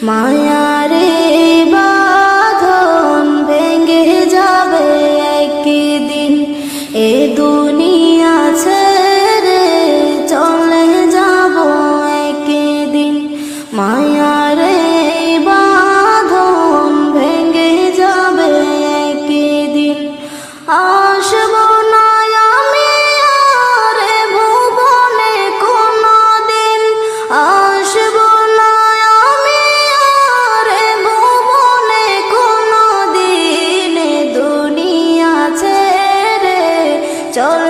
মায়ারে বাঁধন ভেঙে যাবে একদিন, এ দুনিয়া ছেড়ে চলে যাব একদিন। মায়ারে বাঁধন ভেঙে যাবে একদিন, আসব না আমি আর এ ভুবনে কোনদিন, আসব না আমি আর এ ভুবনে কোনদিন, এ দুনিয়া ছেড়ে চল